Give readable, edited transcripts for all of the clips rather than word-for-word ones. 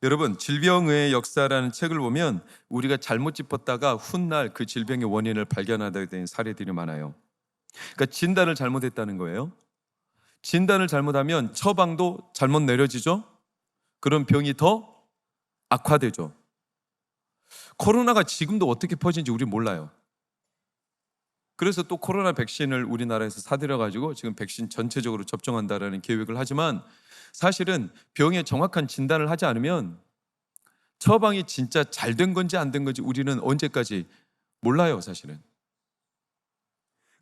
여러분, 질병의 역사라는 책을 보면 우리가 잘못 짚었다가 훗날 그 질병의 원인을 발견하게 된 사례들이 많아요. 그러니까 진단을 잘못했다는 거예요. 진단을 잘못하면 처방도 잘못 내려지죠. 그럼 병이 더 악화되죠. 코로나가 지금도 어떻게 퍼지는지 우리 몰라요. 그래서 또 코로나 백신을 우리나라에서 사들여가지고 지금 백신 전체적으로 접종한다라는 계획을 하지만, 사실은 병의 정확한 진단을 하지 않으면 처방이 진짜 잘 된 건지 안 된 건지 우리는 언제까지 몰라요, 사실은.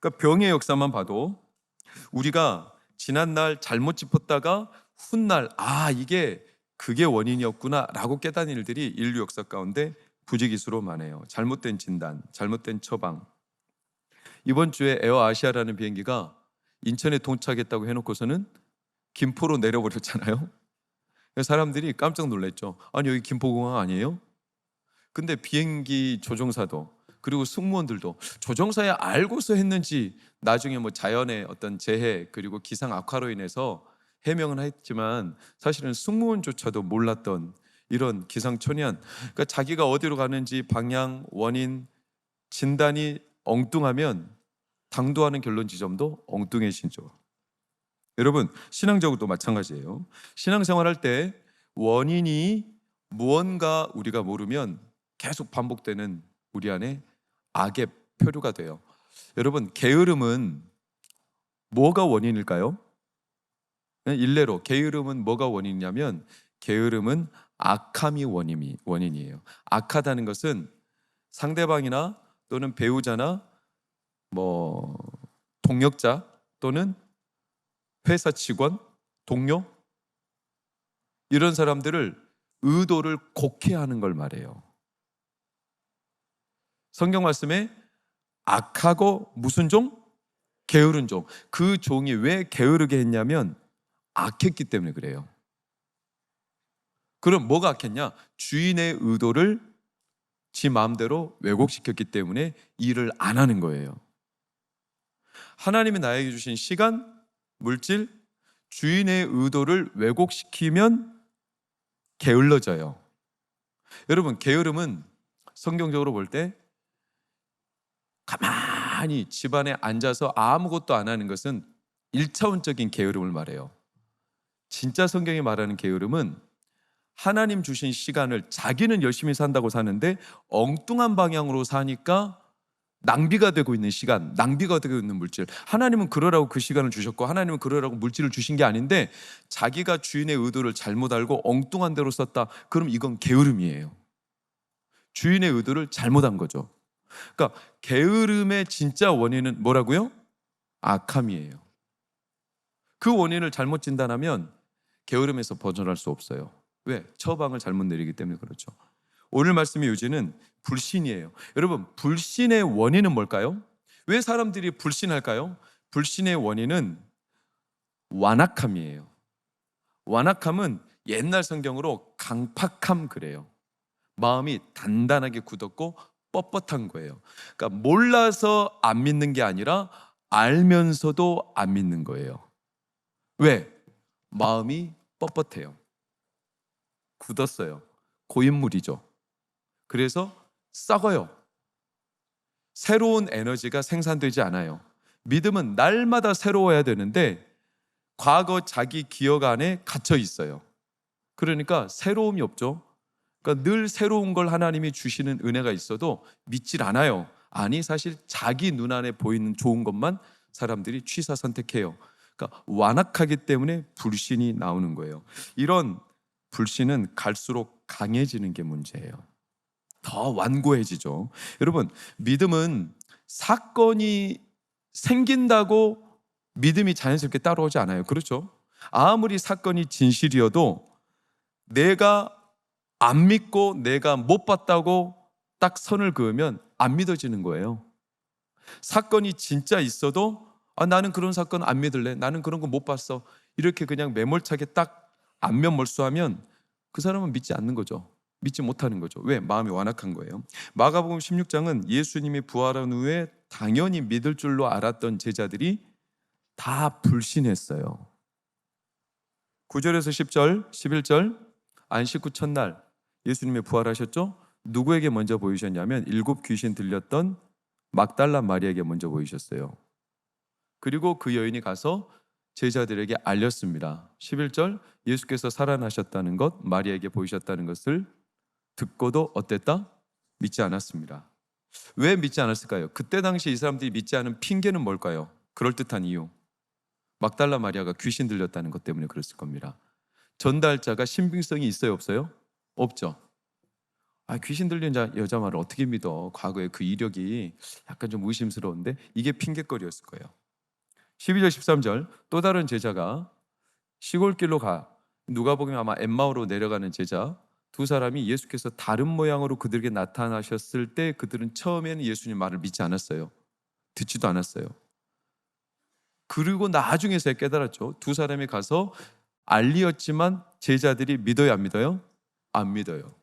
그러니까 병의 역사만 봐도 우리가 지난날 잘못 짚었다가 훗날 이게 그게 원인이었구나 라고 깨닫는 일들이 인류 역사 가운데 부지기수로 많아요. 잘못된 진단, 잘못된 처방. 이번 주에 에어아시아라는 비행기가 인천에 도착했다고 해놓고서는 김포로 내려버렸잖아요. 사람들이 깜짝 놀랐죠. 아니, 여기 김포공항 아니에요? 근데 비행기 조종사도 그리고 승무원들도 조종사야 알고서 했는지 나중에 뭐 자연의 어떤 재해 그리고 기상 악화로 인해서 해명은 했지만, 사실은 승무원조차도 몰랐던 이런 기상천외한, 그러니까 자기가 어디로 가는지 방향, 원인, 진단이 엉뚱하면 당도하는 결론 지점도 엉뚱해지죠. 여러분, 신앙적으로도 마찬가지예요. 신앙생활할 때 원인이 무언가 우리가 모르면 계속 반복되는 우리 안에 악의 표류가 돼요. 여러분, 게으름은 뭐가 원인일까요? 일례로 게으름은 뭐가 원인이냐면, 게으름은 악함이 원인이에요. 악하다는 것은 상대방이나 또는 배우자나 뭐 동력자 또는 회사 직원, 동료, 이런 사람들을 의도를 곡해하는 걸 말해요. 성경 말씀에 악하고 무슨 종? 게으른 종. 그 종이 왜 게으르게 했냐면 악했기 때문에 그래요. 그럼 뭐가 악했냐? 주인의 의도를 지 마음대로 왜곡시켰기 때문에 일을 안 하는 거예요. 하나님이 나에게 주신 시간, 물질, 주인의 의도를 왜곡시키면 게을러져요. 여러분, 게으름은 성경적으로 볼 때 가만히 집안에 앉아서 아무것도 안 하는 것은 1차원적인 게으름을 말해요. 진짜 성경이 말하는 게으름은 하나님 주신 시간을 자기는 열심히 산다고 사는데 엉뚱한 방향으로 사니까 낭비가 되고 있는 시간, 낭비가 되고 있는 물질. 하나님은 그러라고 그 시간을 주셨고 하나님은 그러라고 물질을 주신 게 아닌데 자기가 주인의 의도를 잘못 알고 엉뚱한 대로 썼다. 그럼 이건 게으름이에요. 주인의 의도를 잘못한 거죠. 그러니까 게으름의 진짜 원인은 뭐라고요? 악함이에요. 그 원인을 잘못 진단하면 게으름에서 벗어날 수 없어요. 왜? 처방을 잘못 내리기 때문에 그렇죠. 오늘 말씀의 요지는 불신이에요. 여러분, 불신의 원인은 뭘까요? 왜 사람들이 불신할까요? 불신의 원인은 완악함이에요. 완악함은 옛날 성경으로 강팍함 그래요. 마음이 단단하게 굳었고 뻣뻣한 거예요. 그러니까 몰라서 안 믿는 게 아니라 알면서도 안 믿는 거예요. 왜? 마음이 뻣뻣해요. 굳었어요. 고인물이죠. 그래서 썩어요. 새로운 에너지가 생산되지 않아요. 믿음은 날마다 새로워야 되는데 과거 자기 기억 안에 갇혀 있어요. 그러니까 새로움이 없죠. 그러니까 늘 새로운 걸 하나님이 주시는 은혜가 있어도 믿질 않아요. 아니, 사실 자기 눈 안에 보이는 좋은 것만 사람들이 취사 선택해요. 그러니까 완악하기 때문에 불신이 나오는 거예요. 이런 불신은 갈수록 강해지는 게 문제예요. 더 완고해지죠. 여러분, 믿음은 사건이 생긴다고 믿음이 자연스럽게 따라오지 않아요. 그렇죠? 아무리 사건이 진실이어도 내가 안 믿고 내가 못 봤다고 딱 선을 그으면 안 믿어지는 거예요. 사건이 진짜 있어도 나는 그런 사건 안 믿을래, 나는 그런 거 못 봤어, 이렇게 그냥 매몰차게 딱 안면몰수하면 그 사람은 믿지 않는 거죠. 믿지 못하는 거죠. 왜? 마음이 완악한 거예요. 마가복음 16장은 예수님이 부활한 후에 당연히 믿을 줄로 알았던 제자들이 다 불신했어요. 9절에서 10절, 11절 안식 후 첫날 예수님이 부활하셨죠? 누구에게 먼저 보이셨냐면 7 귀신 들렸던 막달라 마리아에게 먼저 보이셨어요. 그리고 그 여인이 가서 제자들에게 알렸습니다. 11절 예수께서 살아나셨다는 것, 마리아에게 보이셨다는 것을 듣고도 어땠다? 믿지 않았습니다. 왜 믿지 않았을까요? 그때 당시 이 사람들이 믿지 않은 핑계는 뭘까요? 그럴듯한 이유. 막달라 마리아가 귀신 들렸다는 것 때문에 그랬을 겁니다. 전달자가 신빙성이 있어요, 없어요? 없죠. 귀신 들린 여자 말을 어떻게 믿어? 과거에 그 이력이 약간 좀 의심스러운데 이게 핑계거리였을 거예요. 12절 13절 또 다른 제자가 시골길로 가. 누가복음에 아마 엠마오로 내려가는 제자 두 사람이 예수께서 다른 모양으로 그들에게 나타나셨을 때 그들은 처음에는 예수님 말을 믿지 않았어요. 듣지도 않았어요. 그리고 나중에서야 깨달았죠. 두 사람이 가서 알리었지만 제자들이 믿어요, 안 믿어요? 안 믿어요.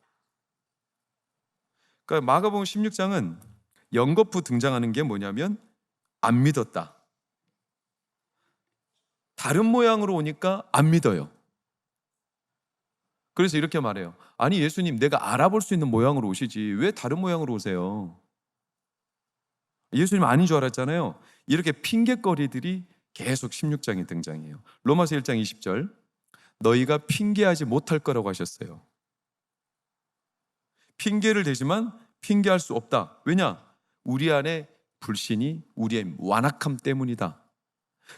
그러니까 마가복음 16장은 연거푸 등장하는 게 뭐냐면 안 믿었다. 다른 모양으로 오니까 안 믿어요. 그래서 이렇게 말해요. 아니 예수님, 내가 알아볼 수 있는 모양으로 오시지 왜 다른 모양으로 오세요? 예수님 아닌 줄 알았잖아요. 이렇게 핑계거리들이 계속 16장에 등장해요. 로마서 1장 20절 너희가 핑계하지 못할 거라고 하셨어요. 핑계를 대지만 핑계할 수 없다. 왜냐? 우리 안에 불신이 우리의 완악함 때문이다.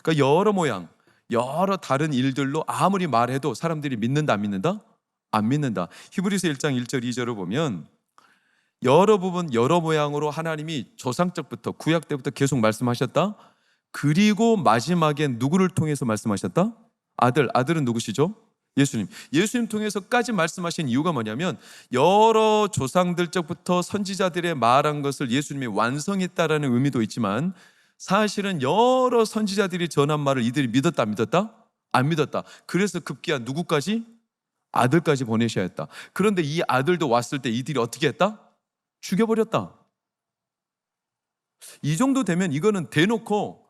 그러니까 여러 모양, 여러 다른 일들로 아무리 말해도 사람들이 믿는다, 안 믿는다? 안 믿는다. 히브리서 1장 1절 2절을 보면 여러 부분, 여러 모양으로 하나님이 조상적부터 구약 때부터 계속 말씀하셨다. 그리고 마지막엔 누구를 통해서 말씀하셨다? 아들은 누구시죠? 예수님. 예수님 통해서까지 말씀하신 이유가 뭐냐면 여러 조상들 적부터 선지자들의 말한 것을 예수님이 완성했다라는 의미도 있지만 사실은 여러 선지자들이 전한 말을 이들이 믿었다, 안 믿었다? 안 믿었다. 그래서 급기야 누구까지? 아들까지 보내셔야 했다. 그런데 이 아들도 왔을 때 이들이 어떻게 했다? 죽여버렸다. 이 정도 되면 이거는 대놓고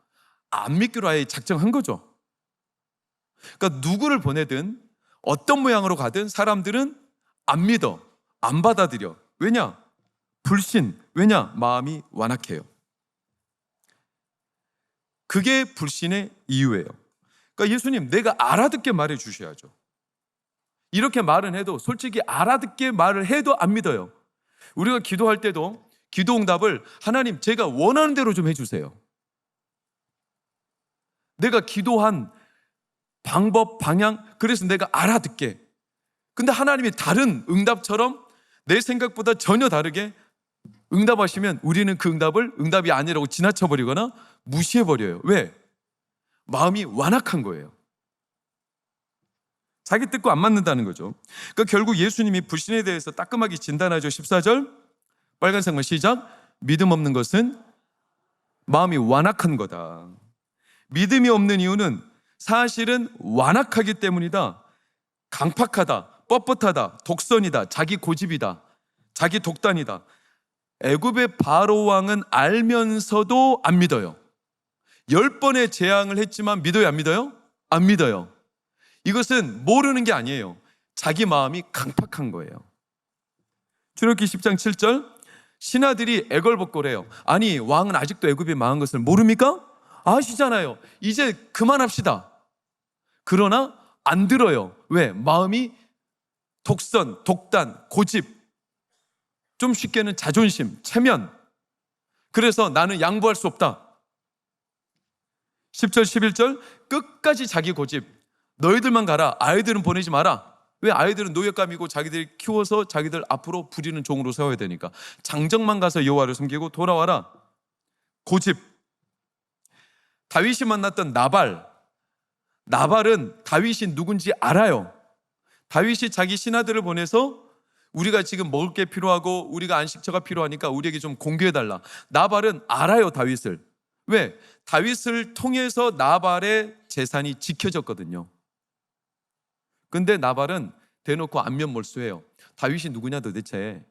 안 믿기로 아예 작정한 거죠. 그러니까 누구를 보내든 어떤 모양으로 가든 사람들은 안 믿어, 안 받아들여. 왜냐? 불신. 왜냐? 마음이 완악해요. 그게 불신의 이유예요. 그러니까 예수님, 내가 알아듣게 말해 주셔야죠. 이렇게 말은 해도 솔직히 알아듣게 말을 해도 안 믿어요. 우리가 기도할 때도 기도 응답을 하나님 제가 원하는 대로 좀 해주세요. 내가 기도한 방법, 방향, 그래서 내가 알아듣게. 근데 하나님이 다른 응답처럼 내 생각보다 전혀 다르게 응답하시면 우리는 그 응답을 응답이 아니라고 지나쳐버리거나 무시해버려요. 왜? 마음이 완악한 거예요. 자기 뜻과 안 맞는다는 거죠. 그러니까 결국 예수님이 불신에 대해서 따끔하게 진단하죠. 14절 빨간색만 시작. 믿음 없는 것은 마음이 완악한 거다. 믿음이 없는 이유는 사실은 완악하기 때문이다. 강팍하다, 뻣뻣하다, 독선이다, 자기 고집이다, 자기 독단이다. 애굽의 바로 왕은 알면서도 안 믿어요. 10번의 재앙을 했지만 믿어요, 안 믿어요? 안 믿어요. 이것은 모르는 게 아니에요. 자기 마음이 강팍한 거예요. 출애굽기 10장 7절 신하들이 애걸복걸해요. 아니 왕은 아직도 애굽이 망한 것을 모릅니까? 아시잖아요. 이제 그만합시다. 그러나 안 들어요. 왜? 마음이 독선, 독단, 고집, 좀 쉽게는 자존심, 체면. 그래서 나는 양보할 수 없다. 10절 11절 끝까지 자기 고집. 너희들만 가라. 아이들은 보내지 마라. 왜? 아이들은 노예감이고 자기들이 키워서 자기들 앞으로 부리는 종으로 세워야 되니까. 장정만 가서 여호와를 섬기고 돌아와라. 고집. 다윗이 만났던 나발은 다윗이 누군지 알아요. 다윗이 자기 신하들을 보내서 우리가 지금 먹을 게 필요하고 우리가 안식처가 필요하니까 우리에게 좀 공개해달라. 나발은 알아요, 다윗을. 왜? 다윗을 통해서 나발의 재산이 지켜졌거든요. 근데 나발은 대놓고 안면몰수해요. 다윗이 누구냐 도대체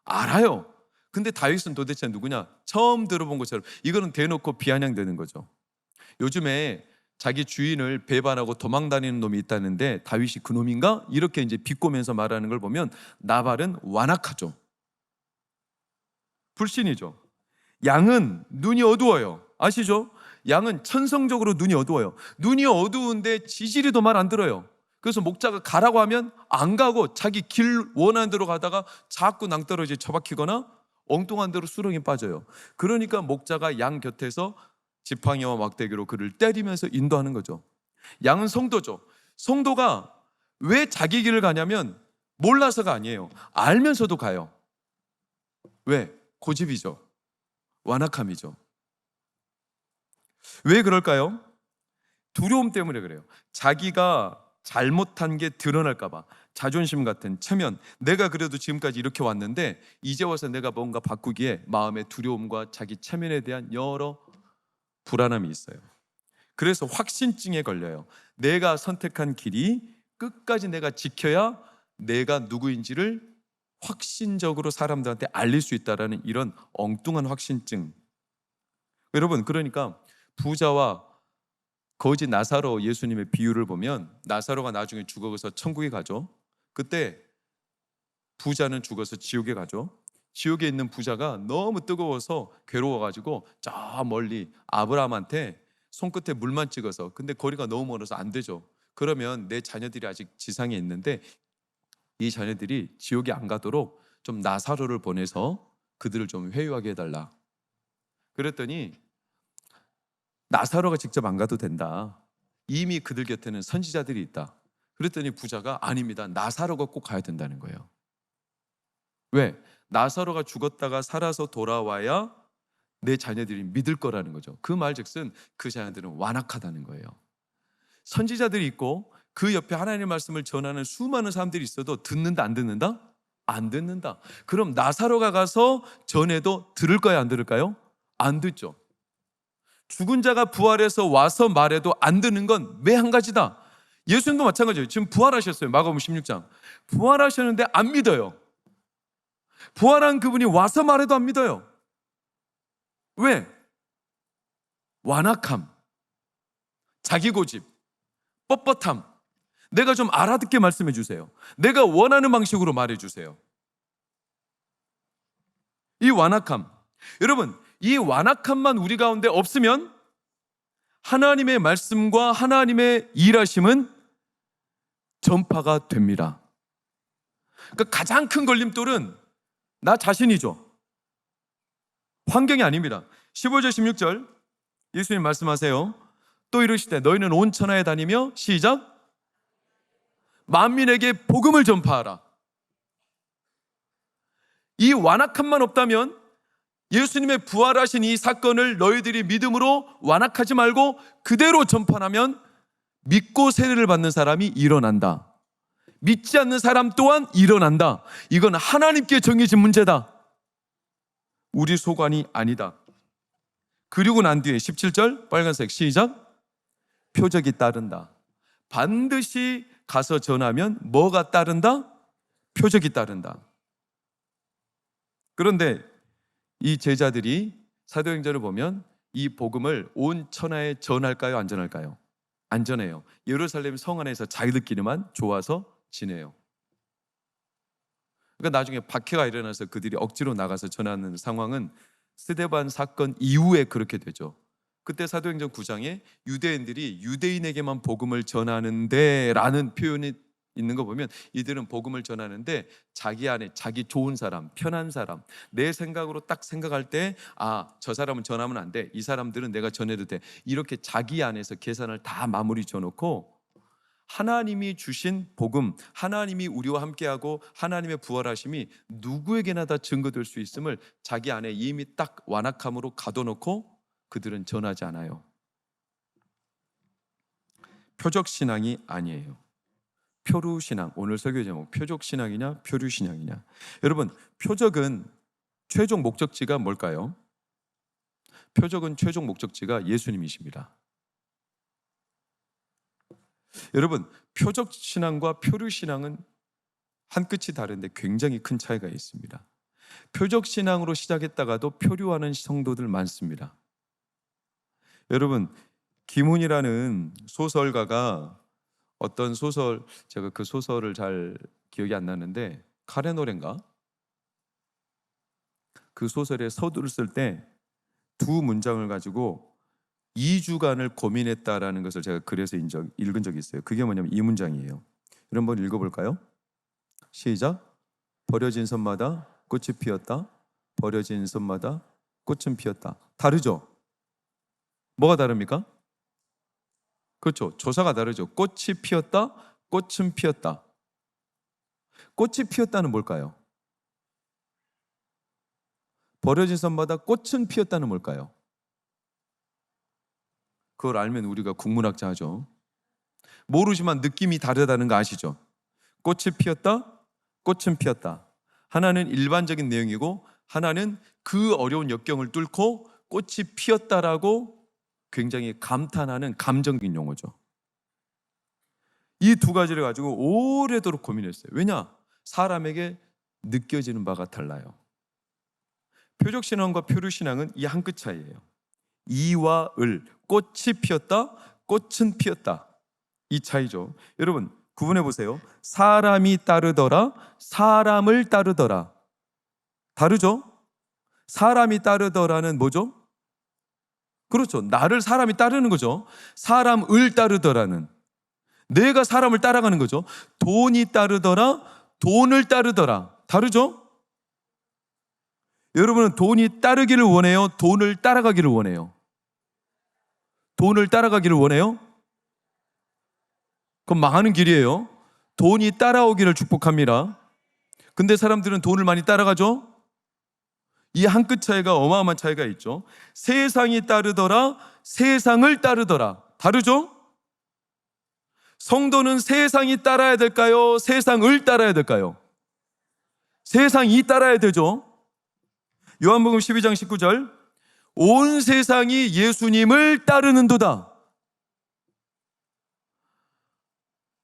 알아요. 근데 다윗은 도대체 누구냐 처음 들어본 것처럼. 이거는 대놓고 비아냥되는 거죠. 요즘에 자기 주인을 배반하고 도망다니는 놈이 있다는데 다윗이 그 놈인가? 이렇게 이제 비꼬면서 말하는 걸 보면 나발은 완악하죠. 불신이죠. 양은 눈이 어두워요. 아시죠? 양은 천성적으로 눈이 어두워요. 눈이 어두운데 지지리도 말 안 들어요. 그래서 목자가 가라고 하면 안 가고 자기 길 원하는 대로 가다가 자꾸 낭떠러지에 처박히거나 엉뚱한 대로 수렁에 빠져요. 그러니까 목자가 양 곁에서 지팡이와 막대기로 그를 때리면서 인도하는 거죠. 양은 성도죠. 성도가 왜 자기 길을 가냐면 몰라서가 아니에요. 알면서도 가요. 왜? 고집이죠. 완악함이죠. 왜 그럴까요? 두려움 때문에 그래요. 자기가 잘못한 게 드러날까 봐. 자존심 같은 체면. 내가 그래도 지금까지 이렇게 왔는데 이제 와서 내가 뭔가 바꾸기에 마음의 두려움과 자기 체면에 대한 여러 불안함이 있어요. 그래서 확신증에 걸려요. 내가 선택한 길이 끝까지 내가 지켜야 내가 누구인지를 확신적으로 사람들한테 알릴 수 있다라는 이런 엉뚱한 확신증. 여러분, 그러니까 부자와 거지 나사로 예수님의 비유를 보면 나사로가 나중에 죽어서 천국에 가죠. 그때 부자는 죽어서 지옥에 가죠. 지옥에 있는 부자가 너무 뜨거워서 괴로워가지고 저 멀리 아브라함한테 손끝에 물만 찍어서, 근데 거리가 너무 멀어서 안 되죠. 그러면 내 자녀들이 아직 지상에 있는데 이 자녀들이 지옥에 안 가도록 좀 나사로를 보내서 그들을 좀 회유하게 해달라. 그랬더니 나사로가 직접 안 가도 된다. 이미 그들 곁에는 선지자들이 있다. 그랬더니 부자가 아닙니다. 나사로가 꼭 가야 된다는 거예요. 왜? 나사로가 죽었다가 살아서 돌아와야 내 자녀들이 믿을 거라는 거죠. 그 말즉슨 그 자녀들은 완악하다는 거예요. 선지자들이 있고 그 옆에 하나님의 말씀을 전하는 수많은 사람들이 있어도 듣는다 안 듣는다? 안 듣는다. 그럼 나사로가 가서 전해도 들을 거야 안 들을까요? 안 듣죠. 죽은 자가 부활해서 와서 말해도 안 듣는 건 매 한 가지다. 예수님도 마찬가지예요. 지금 부활하셨어요. 마가복음 16장. 부활하셨는데 안 믿어요. 부활한 그분이 와서 말해도 안 믿어요. 왜? 완악함, 자기 고집, 뻣뻣함. 내가 좀 알아듣게 말씀해 주세요. 내가 원하는 방식으로 말해 주세요. 이 완악함. 여러분, 이 완악함만 우리 가운데 없으면 하나님의 말씀과 하나님의 일하심은 전파가 됩니다. 그러니까 가장 큰 걸림돌은 나 자신이죠. 환경이 아닙니다. 15절 16절 예수님 말씀하세요. 또 이르시되 너희는 온 천하에 다니며 시작 만민에게 복음을 전파하라. 이 완악함만 없다면 예수님의 부활하신 이 사건을 너희들이 믿음으로 완악하지 말고 그대로 전파하면 믿고 세례를 받는 사람이 일어난다. 믿지 않는 사람 또한 일어난다. 이건 하나님께 정해진 문제다. 우리 소관이 아니다. 그리고 난 뒤에 17절 빨간색 시작. 표적이 따른다. 반드시 가서 전하면 뭐가 따른다? 표적이 따른다. 그런데 이 제자들이 사도행전을 보면 이 복음을 온 천하에 전할까요? 안 전할까요? 안 전해요. 예루살렘 성 안에서 자기들끼리만 좋아서 지내요. 그러니까 나중에 박해가 일어나서 그들이 억지로 나가서 전하는 상황은 스데반 사건 이후에 그렇게 되죠. 그때 사도행전 9장에 유대인들이 유대인에게만 복음을 전하는데 라는 표현이 있는 거 보면 이들은 복음을 전하는데 자기 안에 자기 좋은 사람, 편한 사람, 내 생각으로 딱 생각할 때 저 사람은 전하면 안 돼. 이 사람들은 내가 전해도 돼. 이렇게 자기 안에서 계산을 다 마무리 져놓고 하나님이 주신 복음, 하나님이 우리와 함께하고 하나님의 부활하심이 누구에게나 다 증거될 수 있음을 자기 안에 이미 딱 완악함으로 가둬놓고 그들은 전하지 않아요. 표적신앙이 아니에요. 표류신앙. 오늘 설교 제목 표적신앙이냐 표류신앙이냐. 여러분, 표적은 최종 목적지가 뭘까요? 표적은 최종 목적지가 예수님이십니다. 여러분, 표적신앙과 표류신앙은 한 끝이 다른데 굉장히 큰 차이가 있습니다. 표적신앙으로 시작했다가도 표류하는 성도들 많습니다. 여러분, 김훈이라는 소설가가 어떤 소설, 제가 그 소설을 잘 기억이 안 나는데 카레 노래인가? 그 소설에 서두를 쓸 때 두 문장을 가지고 2주간을 고민했다라는 것을 제가 글에서 읽은 적이 있어요. 그게 뭐냐면 이 문장이에요. 이런 번 읽어볼까요? 시작. 버려진 섬마다 꽃이 피었다. 버려진 섬마다 꽃은 피었다. 다르죠? 뭐가 다릅니까? 그렇죠. 조사가 다르죠. 꽃이 피었다. 꽃은 피었다. 꽃이 피었다는 뭘까요? 버려진 섬마다 꽃은 피었다는 뭘까요? 그걸 알면 우리가 국문학자 하죠. 모르지만 느낌이 다르다는 거 아시죠? 꽃이 피었다, 꽃은 피었다. 하나는 일반적인 내용이고 하나는 그 어려운 역경을 뚫고 꽃이 피었다라고 굉장히 감탄하는 감정적인 용어죠. 이 두 가지를 가지고 오래도록 고민했어요. 왜냐? 사람에게 느껴지는 바가 달라요. 표적신앙과 표류신앙은 이 한 끗 차이예요. 이와 을, 꽃이 피었다, 꽃은 피었다. 이 차이죠. 여러분 구분해 보세요. 사람이 따르더라, 사람을 따르더라. 다르죠? 사람이 따르더라는 뭐죠? 그렇죠. 나를 사람이 따르는 거죠. 사람을 따르더라는 내가 사람을 따라가는 거죠. 돈이 따르더라, 돈을 따르더라. 다르죠? 여러분은 돈이 따르기를 원해요? 돈을 따라가기를 원해요? 돈을 따라가기를 원해요? 그럼 망하는 길이에요. 돈이 따라오기를 축복합니다. 근데 사람들은 돈을 많이 따라가죠? 이 한 끗 차이가 어마어마한 차이가 있죠. 세상이 따르더라, 세상을 따르더라. 다르죠? 성도는 세상이 따라야 될까요? 세상을 따라야 될까요? 세상이 따라야 되죠. 요한복음 12장 19절 온 세상이 예수님을 따르는도다.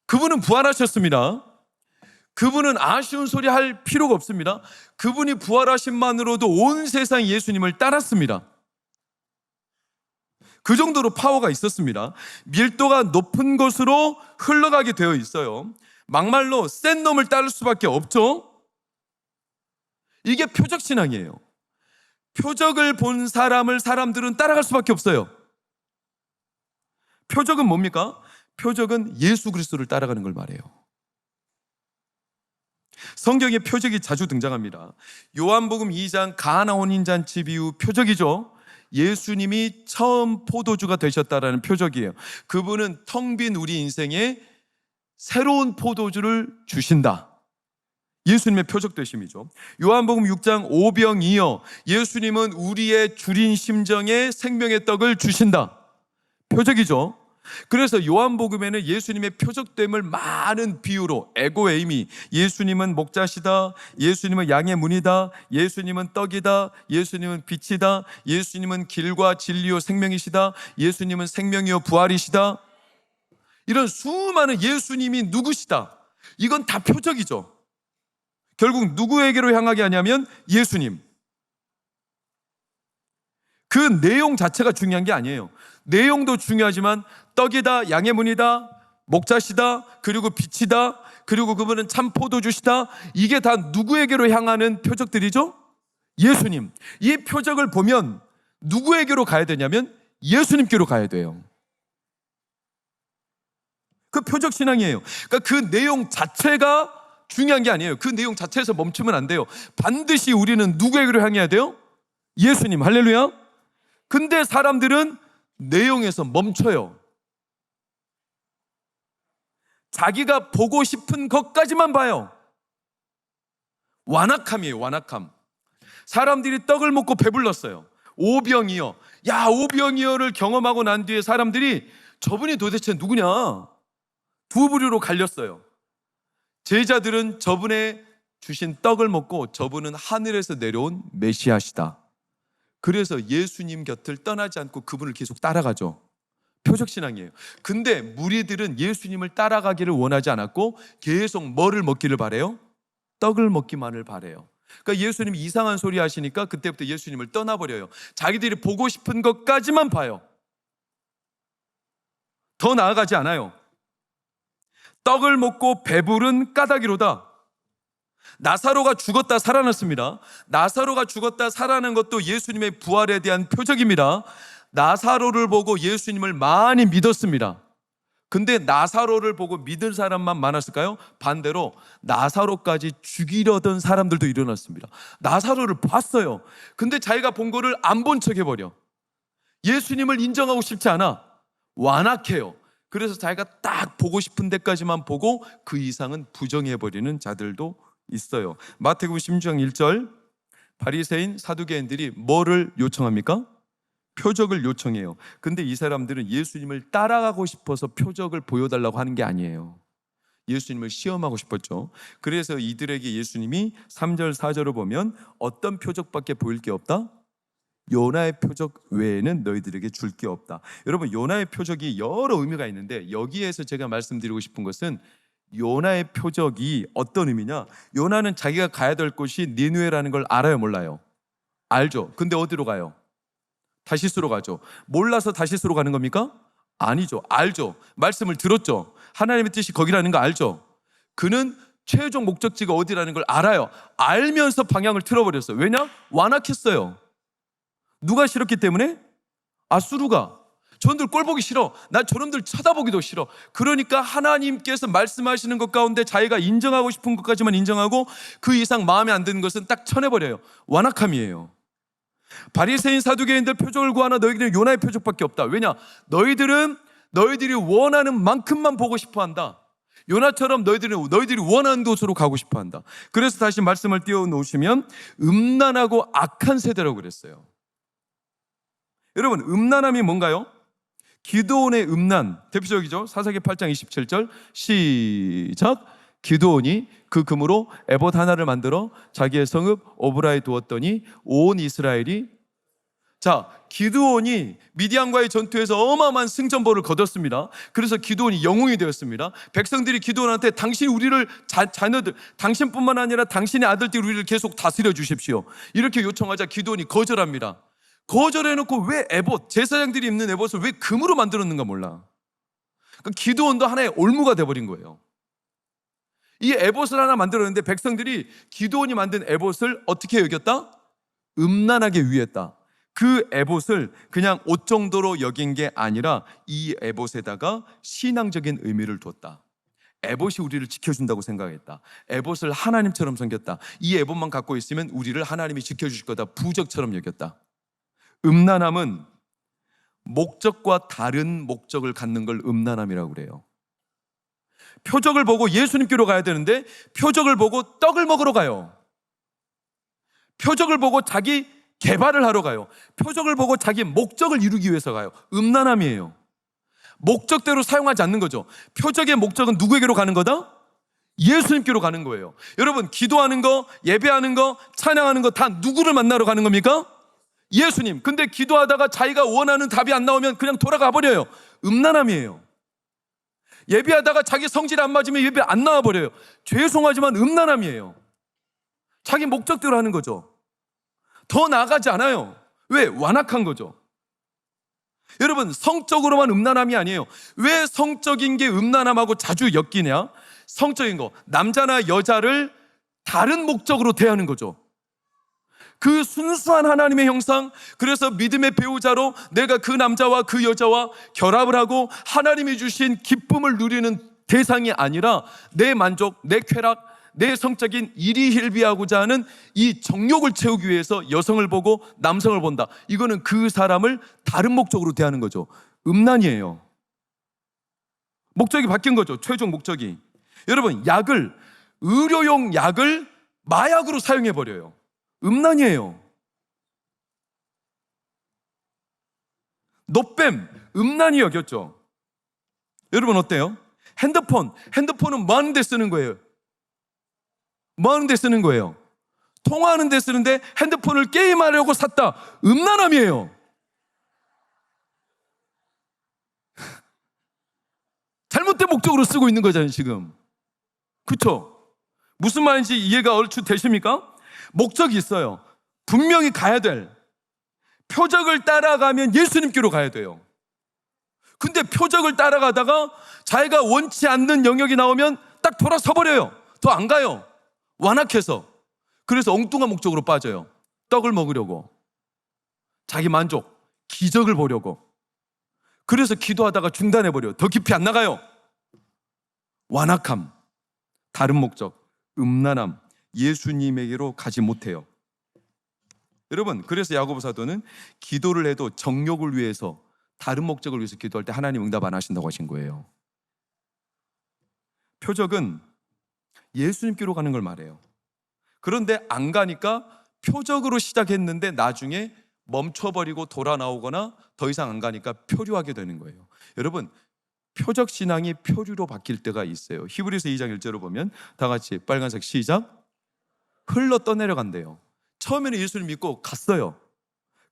그분은 부활하셨습니다. 그분은 아쉬운 소리 할 필요가 없습니다. 그분이 부활하심만으로도 온 세상이 예수님을 따랐습니다. 그 정도로 파워가 있었습니다. 밀도가 높은 곳으로 흘러가게 되어 있어요. 막말로 센 놈을 따를 수밖에 없죠. 이게 표적신앙이에요. 표적을 본 사람들은 따라갈 수밖에 없어요. 표적은 뭡니까? 표적은 예수 그리스도를 따라가는 걸 말해요. 성경에 표적이 자주 등장합니다. 요한복음 2장 가나 혼인잔치 비유 표적이죠. 예수님이 처음 포도주가 되셨다라는 표적이에요. 그분은 텅 빈 우리 인생에 새로운 포도주를 주신다. 예수님의 표적되심이죠. 요한복음 6장 오병이어 예수님은 우리의 줄인 심정에 생명의 떡을 주신다. 표적이죠. 그래서 요한복음에는 예수님의 표적됨을 많은 비유로 에고에이미, 예수님은 목자시다, 예수님은 양의 문이다, 예수님은 떡이다, 예수님은 빛이다, 예수님은 길과 진리요 생명이시다, 예수님은 생명이요 부활이시다. 이런 수많은 예수님이 누구시다. 이건 다 표적이죠. 결국 누구에게로 향하게 하냐면 예수님. 그 내용 자체가 중요한 게 아니에요. 내용도 중요하지만 떡이다, 양의 문이다, 목자시다, 그리고 빛이다, 그리고 그분은 참 포도주시다. 이게 다 누구에게로 향하는 표적들이죠? 예수님. 이 표적을 보면 누구에게로 가야 되냐면 예수님께로 가야 돼요. 그 표적 신앙이에요. 그러니까 그 내용 자체가 중요한 게 아니에요. 그 내용 자체에서 멈추면 안 돼요. 반드시 우리는 누구에게로 향해야 돼요? 예수님. 할렐루야. 근데 사람들은 내용에서 멈춰요. 자기가 보고 싶은 것까지만 봐요. 완악함이에요. 완악함. 사람들이 떡을 먹고 배불렀어요. 오병이어. 야, 오병이어를 경험하고 난 뒤에 사람들이 저분이 도대체 누구냐? 두 부류로 갈렸어요. 제자들은 저분의 주신 떡을 먹고 저분은 하늘에서 내려온 메시아시다. 그래서 예수님 곁을 떠나지 않고 그분을 계속 따라가죠. 표적신앙이에요. 근데 무리들은 예수님을 따라가기를 원하지 않았고 계속 뭐를 먹기를 바래요? 떡을 먹기만을 바래요. 그러니까 예수님이 이상한 소리 하시니까 그때부터 예수님을 떠나버려요. 자기들이 보고 싶은 것까지만 봐요. 더 나아가지 않아요. 떡을 먹고 배부른 까닭이로다. 나사로가 죽었다 살아났습니다. 나사로가 죽었다 살아난 것도 예수님의 부활에 대한 표적입니다. 나사로를 보고 예수님을 많이 믿었습니다. 근데 나사로를 보고 믿은 사람만 많았을까요? 반대로 나사로까지 죽이려던 사람들도 일어났습니다. 나사로를 봤어요. 근데 자기가 본 거를 안 본 척 해버려. 예수님을 인정하고 싶지 않아. 완악해요. 그래서 자기가 딱 보고 싶은 데까지만 보고 그 이상은 부정해버리는 자들도 있어요. 마태복음 16장 1절, 바리새인 사두개인들이 뭐를 요청합니까? 표적을 요청해요. 근데 이 사람들은 예수님을 따라가고 싶어서 표적을 보여달라고 하는 게 아니에요. 예수님을 시험하고 싶었죠. 그래서 이들에게 예수님이 3절 4절을 보면 어떤 표적밖에 보일 게 없다? 요나의 표적 외에는 너희들에게 줄 게 없다. 여러분, 요나의 표적이 여러 의미가 있는데 여기에서 제가 말씀드리고 싶은 것은 요나의 표적이 어떤 의미냐? 요나는 자기가 가야 될 곳이 니느웨라는 걸 알아요, 몰라요? 알죠. 근데 어디로 가요? 다시스로 가죠. 몰라서 다시스로 가는 겁니까? 아니죠. 알죠. 말씀을 들었죠. 하나님의 뜻이 거기라는 거 알죠. 그는 최종 목적지가 어디라는 걸 알아요. 알면서 방향을 틀어버렸어요. 왜냐? 완악했어요. 누가 싫었기 때문에? 아수르가. 저놈들 꼴 보기 싫어. 나 저놈들 쳐다보기도 싫어. 그러니까 하나님께서 말씀하시는 것 가운데 자기가 인정하고 싶은 것까지만 인정하고 그 이상 마음에 안 드는 것은 딱 쳐내버려요. 완악함이에요. 바리새인 사두개인들 표적을 구하나 너희들은 요나의 표적밖에 없다. 왜냐? 너희들이 원하는 만큼만 보고 싶어한다. 요나처럼 너희들이 원하는 곳으로 가고 싶어한다. 그래서 다시 말씀을 띄워놓으시면 음란하고 악한 세대라고 그랬어요. 여러분, 음란함이 뭔가요? 기드온의 음란, 대표적이죠. 사사기 8장 27절 시작. 기드온이 그 금으로 에봇 하나를 만들어 자기의 성읍 오브라에 두었더니 온 이스라엘이, 자, 기드온이 미디안과의 전투에서 어마어마한 승전보를 거뒀습니다. 그래서 기드온이 영웅이 되었습니다. 백성들이 기드온한테 당신이 우리를 자녀들, 당신뿐만 아니라 당신의 아들들이 우리를 계속 다스려 주십시오, 이렇게 요청하자 기드온이 거절합니다. 거절해놓고 왜 에봇, 제사장들이 입는 에봇을 왜 금으로 만들었는가 몰라. 그러니까 기드온도 하나의 올무가 돼버린 거예요. 이 에봇을 하나 만들었는데 백성들이 기드온이 만든 에봇을 어떻게 여겼다? 음란하게 위했다. 그 에봇을 그냥 옷 정도로 여긴 게 아니라 이 에봇에다가 신앙적인 의미를 뒀다. 에봇이 우리를 지켜준다고 생각했다. 에봇을 하나님처럼 섬겼다. 이 에봇만 갖고 있으면 우리를 하나님이 지켜주실 거다. 부적처럼 여겼다. 음란함은 목적과 다른 목적을 갖는 걸 음란함이라고 그래요. 표적을 보고 예수님께로 가야 되는데 표적을 보고 떡을 먹으러 가요. 표적을 보고 자기 개발을 하러 가요. 표적을 보고 자기 목적을 이루기 위해서 가요. 음란함이에요. 목적대로 사용하지 않는 거죠. 표적의 목적은 누구에게로 가는 거다? 예수님께로 가는 거예요. 여러분, 기도하는 거, 예배하는 거, 찬양하는 거 다 누구를 만나러 가는 겁니까? 예수님. 근데 기도하다가 자기가 원하는 답이 안 나오면 그냥 돌아가 버려요. 음란함이에요. 예배하다가 자기 성질 안 맞으면 예배 안 나와 버려요. 죄송하지만 음란함이에요. 자기 목적대로 하는 거죠. 더 나아가지 않아요. 왜? 완악한 거죠. 여러분, 성적으로만 음란함이 아니에요. 왜 성적인 게 음란함하고 자주 엮이냐? 성적인 거, 남자나 여자를 다른 목적으로 대하는 거죠. 그 순수한 하나님의 형상, 그래서 믿음의 배우자로 내가 그 남자와 그 여자와 결합을 하고 하나님이 주신 기쁨을 누리는 대상이 아니라 내 만족, 내 쾌락, 내 성적인 일희일비하고자 하는 이 정욕을 채우기 위해서 여성을 보고 남성을 본다. 이거는 그 사람을 다른 목적으로 대하는 거죠. 음란이에요. 목적이 바뀐 거죠. 최종 목적이. 여러분, 의료용 약을 마약으로 사용해버려요. 음란이에요. 노뱀, 음란이 여겼죠. 여러분 어때요? 핸드폰은 뭐 하는 데 쓰는 거예요? 뭐 하는 데 쓰는 거예요? 통화하는 데 쓰는데 핸드폰을 게임하려고 샀다. 음란함이에요. 잘못된 목적으로 쓰고 있는 거잖아요, 지금. 그렇죠? 무슨 말인지 이해가 얼추 되십니까? 목적이 있어요. 분명히 가야 될, 표적을 따라가면 예수님께로 가야 돼요. 근데 표적을 따라가다가 자기가 원치 않는 영역이 나오면 딱 돌아서 버려요. 더 안 가요. 완악해서. 그래서 엉뚱한 목적으로 빠져요. 떡을 먹으려고, 자기 만족, 기적을 보려고. 그래서 기도하다가 중단해버려요. 더 깊이 안 나가요. 완악함, 다른 목적, 음란함, 예수님에게로 가지 못해요. 여러분, 그래서 야고보 사도는 기도를 해도 정욕을 위해서, 다른 목적을 위해서 기도할 때 하나님 응답 안 하신다고 하신 거예요. 표적은 예수님께로 가는 걸 말해요. 그런데 안 가니까 표적으로 시작했는데 나중에 멈춰버리고 돌아 나오거나 더 이상 안 가니까 표류하게 되는 거예요. 여러분, 표적 신앙이 표류로 바뀔 때가 있어요. 히브리서 2장 1절로 보면 다 같이 빨간색 시작. 흘러 떠내려간대요. 처음에는 예수님 믿고 갔어요.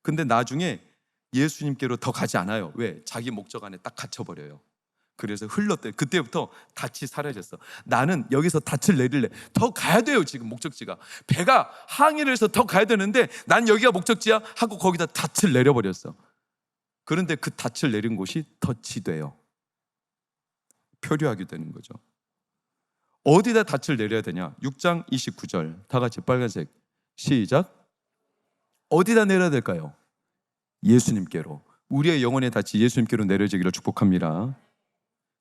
근데 나중에 예수님께로 더 가지 않아요. 왜? 자기 목적 안에 딱 갇혀버려요. 그래서 흘렀대요. 그때부터 닻이 사라졌어. 나는 여기서 닻을 내릴래. 더 가야 돼요. 지금 목적지가. 배가 항해를 해서 더 가야 되는데 난 여기가 목적지야 하고 거기다 닻을 내려버렸어. 그런데 그 닻을 내린 곳이 덫이 돼요. 표류하게 되는 거죠. 어디다 닻을 내려야 되냐? 6장 29절 다 같이 빨간색 시작. 어디다 내려야 될까요? 예수님께로. 우리의 영혼의 닻이 예수님께로 내려지기를 축복합니다.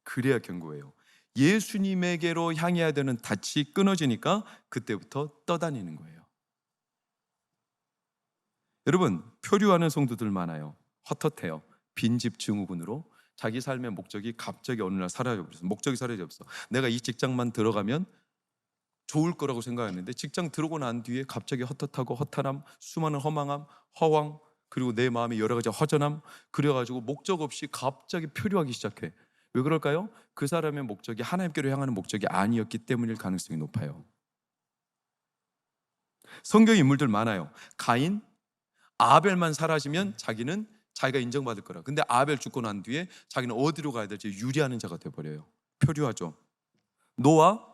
그래야 견고해요. 예수님에게로 향해야 되는 닻이 끊어지니까 그때부터 떠다니는 거예요. 여러분, 표류하는 성도들 많아요. 헛헛해요. 빈집 증후군으로 자기 삶의 목적이 갑자기 어느 날 사라져버렸어. 목적이 사라져버렸어. 내가 이 직장만 들어가면 좋을 거라고 생각했는데 직장 들어오고 난 뒤에 갑자기 헛헛하고 허탈함, 수많은 허망함, 허황, 그리고 내 마음에 여러 가지 허전함, 그래가지고 목적 없이 갑자기 표류하기 시작해. 왜 그럴까요? 그 사람의 목적이 하나님께로 향하는 목적이 아니었기 때문일 가능성이 높아요. 성경 인물들 많아요. 가인, 아벨만 사라지면 자기는 자기가 인정받을 거라. 근데 아벨 죽고 난 뒤에 자기는 어디로 가야 될지 유리하는 자가 돼버려요. 표류하죠. 노아,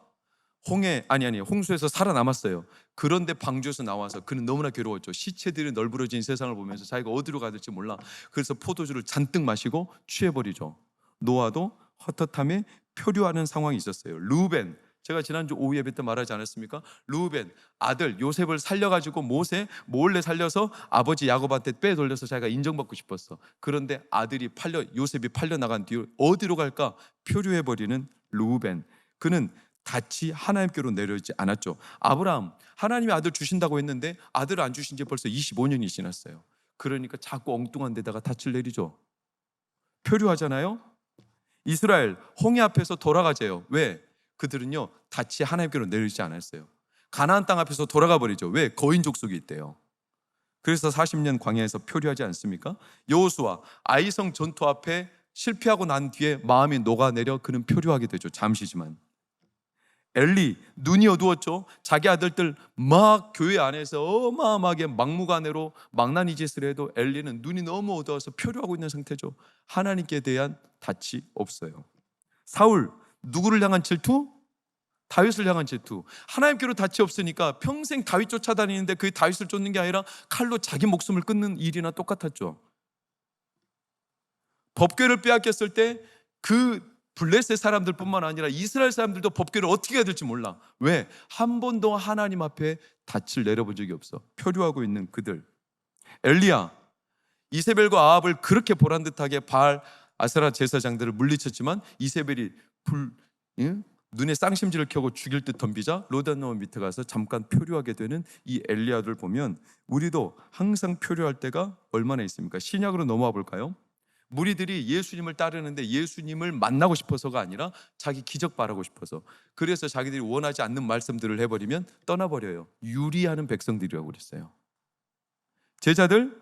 홍수에서 살아남았어요. 그런데 방주에서 나와서 그는 너무나 괴로웠죠. 시체들이 널브러진 세상을 보면서 자기가 어디로 가야 될지 몰라. 그래서 포도주를 잔뜩 마시고 취해버리죠. 노아도 헛헛함에 표류하는 상황이 있었어요. 르우벤, 제가 지난주 오후 예배 때 말하지 않았습니까? 르우벤 아들 요셉을 살려가지고 모세 몰래 살려서 아버지 야곱한테 빼돌려서 자기가 인정받고 싶었어. 그런데 아들이 요셉이 팔려나간 뒤에 어디로 갈까? 표류해버리는 르우벤. 그는 닻이 하나님께로 내려오지 않았죠. 아브라함, 하나님이 아들 주신다고 했는데 아들을 안 주신 지 벌써 25년이 지났어요. 그러니까 자꾸 엉뚱한 데다가 닻을 내리죠. 표류하잖아요. 이스라엘 홍해 앞에서 돌아가재요. 왜? 그들은요 닻이 하나님께로 내리지 않았어요. 가나안 땅 앞에서 돌아가 버리죠. 왜? 거인족 속에 있대요. 그래서 40년 광야에서 표류하지 않습니까? 여호수아 아이성 전투 앞에 실패하고 난 뒤에 마음이 녹아내려 그는 표류하게 되죠. 잠시지만. 엘리 눈이 어두웠죠. 자기 아들들 막 교회 안에서 어마어마하게 막무가내로 망나니 짓을 해도 엘리는 눈이 너무 어두워서 표류하고 있는 상태죠. 하나님께 대한 닻이 없어요. 사울 누구를 향한 질투? 다윗을 향한 질투. 하나님께로 닻이 없으니까 평생 다윗 쫓아다니는데 그 다윗을 쫓는 게 아니라 칼로 자기 목숨을 끊는 일이나 똑같았죠. 법궤를 빼앗겼을 때 그 블레셋 사람들뿐만 아니라 이스라엘 사람들도 법궤를 어떻게 해야 될지 몰라. 왜? 한 번도 하나님 앞에 닻을 내려본 적이 없어. 표류하고 있는 그들. 엘리야, 이세벨과 아합을 그렇게 보란듯하게 바알 아세라 제사장들을 물리쳤지만 이세벨이 눈에 쌍심지를 켜고 죽일 듯 덤비자 로단노 밑에 가서 잠깐 표류하게 되는 이 엘리야를 보면 우리도 항상 표류할 때가 얼마나 있습니까? 신약으로 넘어와 볼까요? 무리들이 예수님을 따르는데 예수님을 만나고 싶어서가 아니라 자기 기적 바라고 싶어서, 그래서 자기들이 원하지 않는 말씀들을 해버리면 떠나버려요. 유리하는 백성들이라고 그랬어요. 제자들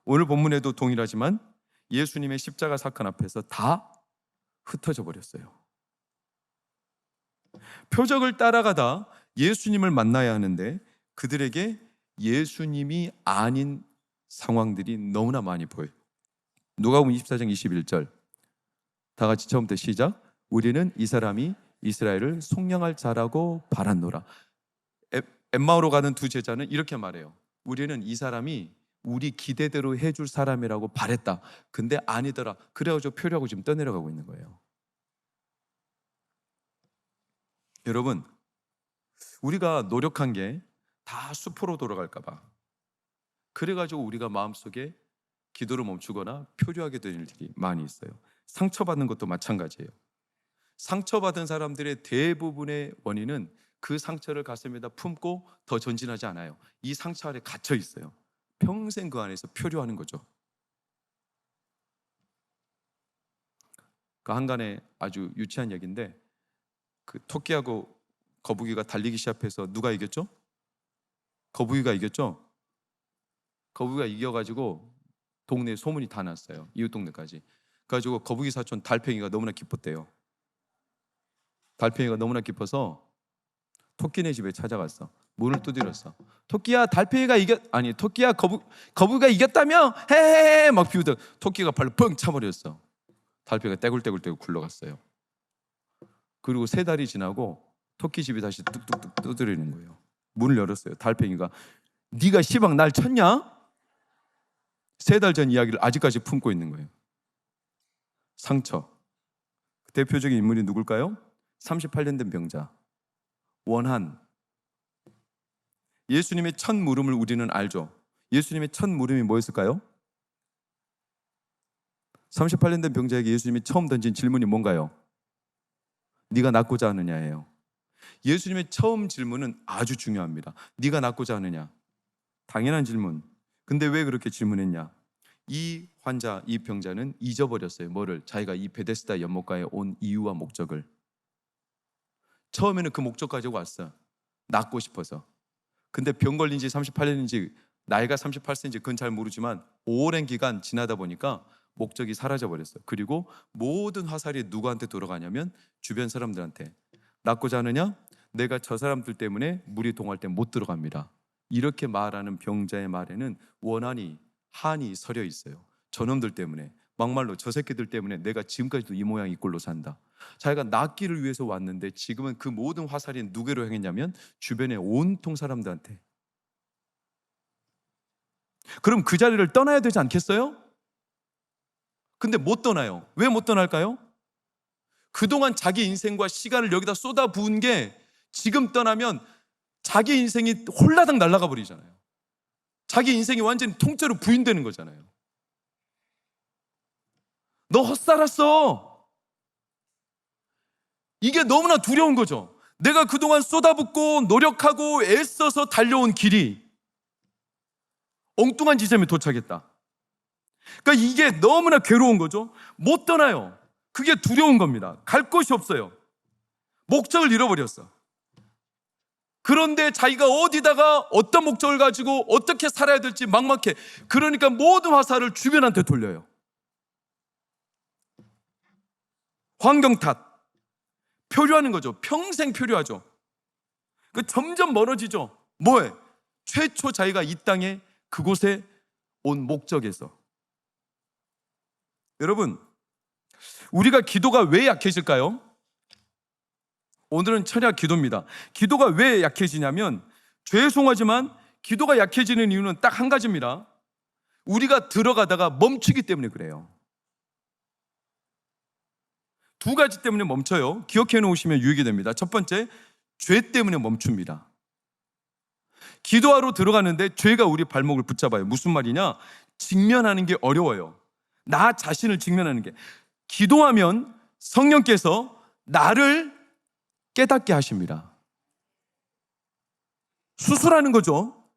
오늘 본문에도 동일하지만 예수님의 십자가 사건 앞에서 다 흩어져 버렸어요. 표적을 따라가다 예수님을 만나야 하는데 그들에게 예수님이 아닌 상황들이 너무나 많이 보여요. 누가복음 24장 21절 다 같이 처음부터 시작. 우리는 이 사람이 이스라엘을 속량할 자라고 바랐노라. 엠마오로 가는 두 제자는 이렇게 말해요. 우리는 이 사람이 우리 기대대로 해줄 사람이라고 바랬다. 근데 아니더라. 그래가지고 표류하고 지금 떠내려가고 있는 거예요. 여러분, 우리가 노력한 게 다 수포로 돌아갈까 봐, 그래가지고 우리가 마음속에 기도를 멈추거나 표류하게 되는 일이 많이 있어요. 상처받는 것도 마찬가지예요. 상처받은 사람들의 대부분의 원인은 그 상처를 가슴에다 품고 더 전진하지 않아요. 이 상처 아래 갇혀 있어요. 평생 그 안에서 표류하는 거죠. 그 한간에 아주 유치한 얘기인데, 그 토끼하고 거북이가 달리기 시합해서 누가 이겼죠? 거북이가 이겼죠? 거북이가 이겨가지고 동네에 소문이 다 났어요. 이웃 동네까지. 그래가지고 거북이 사촌 달팽이가 너무나 기뻤대요. 달팽이가 너무나 기뻐서 토끼네 집에 찾아갔어. 문을 두드렸어. 토끼야, 달팽이가 토끼야, 거북이가 이겼다며? 헤헤헤 막 비우다 토끼가 발로 뻥 차버렸어. 달팽이가 떼굴떼굴 굴러갔어요. 그리고 3달이 지나고 토끼 집이 다시 뚝뚝뚝 두드리는 거예요. 문을 열었어요. 달팽이가, 네가 시방 날 쳤냐? 3달 전 이야기를 아직까지 품고 있는 거예요. 상처. 대표적인 인물이 누굴까요? 38년 된 병자 원한. 예수님의 첫 물음을 우리는 알죠. 예수님의 첫 물음이 뭐였을까요? 38년 된 병자에게 예수님이 처음 던진 질문이 뭔가요? 네가 낫고자 하느냐예요. 예수님의 처음 질문은 아주 중요합니다. 네가 낫고자 하느냐? 당연한 질문. 근데 왜 그렇게 질문했냐? 이 환자, 이 병자는 잊어버렸어요. 뭐를? 자기가 이 베데스다 연못가에 온 이유와 목적을. 처음에는 그 목적 가지고 왔어. 낫고 싶어서. 근데 병 걸린 지 38년인지 나이가 38세인지 그건 잘 모르지만 오랜 기간 지나다 보니까 목적이 사라져 버렸어요. 그리고 모든 화살이 누구한테 돌아가냐면 주변 사람들한테. 낫고자 하느냐? 내가 저 사람들 때문에 물이 동할 때 못 들어갑니다. 이렇게 말하는 병자의 말에는 원한이, 한이 서려 있어요. 저놈들 때문에, 막말로 저 새끼들 때문에 내가 지금까지도 이 모양 이 꼴로 산다. 자기가 낫기를 위해서 왔는데 지금은 그 모든 화살이 누구로 향했냐면 주변의 온통 사람들한테. 그럼 그 자리를 떠나야 되지 않겠어요? 근데 못 떠나요. 왜 못 떠날까요? 그동안 자기 인생과 시간을 여기다 쏟아부은 게 지금 떠나면 자기 인생이 홀라당 날아가 버리잖아요. 자기 인생이 완전히 통째로 부인되는 거잖아요. 너 헛살았어. 이게 너무나 두려운 거죠. 내가 그동안 쏟아붓고 노력하고 애써서 달려온 길이 엉뚱한 지점에 도착했다. 그러니까 이게 너무나 괴로운 거죠. 못 떠나요. 그게 두려운 겁니다. 갈 곳이 없어요. 목적을 잃어버렸어. 그런데 자기가 어디다가 어떤 목적을 가지고 어떻게 살아야 될지 막막해. 그러니까 모든 화살을 주변한테 돌려요. 환경 탓. 표류하는 거죠. 평생 표류하죠. 점점 멀어지죠. 뭐해? 최초 자기가 이 땅에 그곳에 온 목적에서. 여러분, 우리가 기도가 왜 약해질까요? 오늘은 철야 기도입니다. 기도가 왜 약해지냐면, 죄송하지만 기도가 약해지는 이유는 딱 한 가지입니다. 우리가 들어가다가 멈추기 때문에 그래요. 2가지 때문에 멈춰요. 기억해 놓으시면 유익이 됩니다. 첫 번째, 죄 때문에 멈춥니다. 기도하러 들어가는데 죄가 우리 발목을 붙잡아요. 무슨 말이냐? 직면하는 게 어려워요. 나 자신을 직면하는 게. 기도하면 성령께서 나를 깨닫게 하십니다. 수술하는 거죠.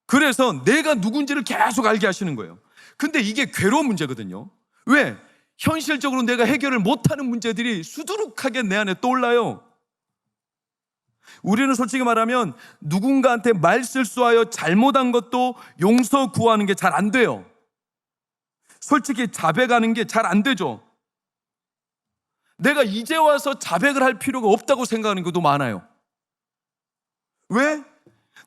그래서 내가 누군지를 계속 알게 하시는 거예요. 근데 이게 괴로운 문제거든요. 왜? 현실적으로 내가 해결을 못하는 문제들이 수두룩하게 내 안에 떠올라요. 우리는 솔직히 말하면 누군가한테 말실수하여 잘못한 것도 용서 구하는 게 잘 안 돼요. 솔직히 자백하는 게 잘 안 되죠. 내가 이제 와서 자백을 할 필요가 없다고 생각하는 것도 많아요. 왜?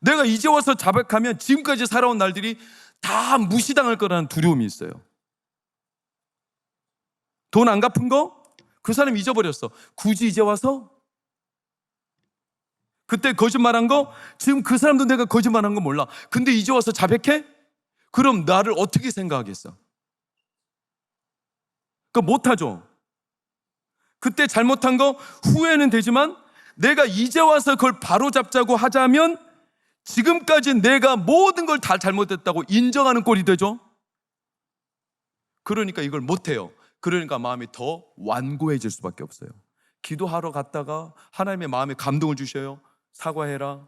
내가 이제 와서 자백하면 지금까지 살아온 날들이 다 무시당할 거라는 두려움이 있어요. 돈 안 갚은 거? 그 사람 잊어버렸어. 굳이 이제 와서? 그때 거짓말한 거, 지금 그 사람도 내가 거짓말한 거 몰라. 근데 이제 와서 자백해? 그럼 나를 어떻게 생각하겠어? 그거 못하죠. 그때 잘못한 거 후회는 되지만 내가 이제 와서 그걸 바로잡자고 하자면 지금까지 내가 모든 걸 다 잘못했다고 인정하는 꼴이 되죠. 그러니까 이걸 못해요. 그러니까 마음이 더 완고해질 수밖에 없어요. 기도하러 갔다가 하나님의 마음에 감동을 주셔요. 사과해라,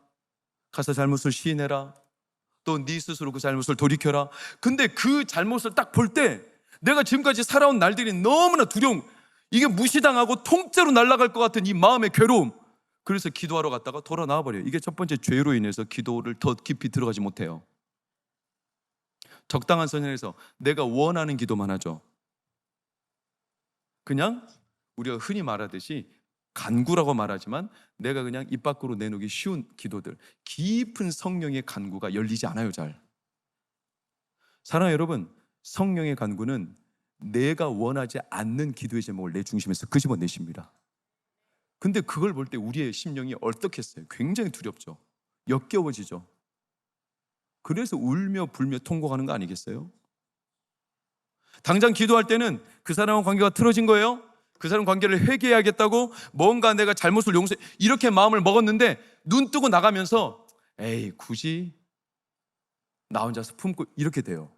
가서 잘못을 시인해라, 또 네 스스로 그 잘못을 돌이켜라. 근데 그 잘못을 딱 볼 때 내가 지금까지 살아온 날들이 너무나 두려움, 이게 무시당하고 통째로 날아갈 것 같은 이 마음의 괴로움, 그래서 기도하러 갔다가 돌아 나와버려요. 이게 첫 번째, 죄로 인해서 기도를 더 깊이 들어가지 못해요. 적당한 선에서 내가 원하는 기도만 하죠. 그냥 우리가 흔히 말하듯이 간구라고 말하지만 내가 그냥 입 밖으로 내놓기 쉬운 기도들, 깊은 성령의 간구가 열리지 않아요. 잘. 사랑하는 여러분, 성령의 간구는 내가 원하지 않는 기도의 제목을 내 중심에서 끄집어내십니다. 근데 그걸 볼 때 우리의 심령이 얼떡했어요. 굉장히 두렵죠. 역겨워지죠. 그래서 울며 불며 통곡하는 거 아니겠어요? 당장 기도할 때는 그 사람과 관계가 틀어진 거예요. 그 사람 관계를 회개해야겠다고, 뭔가 내가 잘못을 용서해, 이렇게 마음을 먹었는데 눈 뜨고 나가면서 에이, 굳이 나 혼자서 품고, 이렇게 돼요.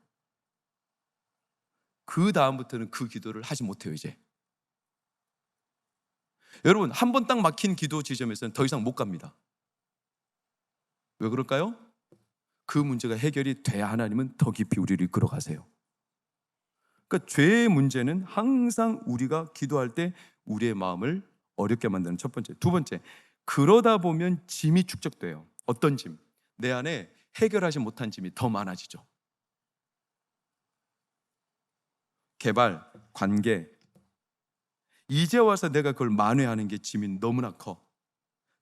그 다음부터는 그 기도를 하지 못해요. 이제 여러분, 한 번 딱 막힌 기도 지점에서는 더 이상 못 갑니다. 왜 그럴까요? 그 문제가 해결이 돼야 하나님은 더 깊이 우리를 이끌어 가세요. 그러니까 죄의 문제는 항상 우리가 기도할 때 우리의 마음을 어렵게 만드는 첫 번째. 두 번째, 그러다 보면 짐이 축적돼요. 어떤 짐? 내 안에 해결하지 못한 짐이 더 많아지죠. 개발, 관계, 이제 와서 내가 그걸 만회하는 게 짐이 너무나 커.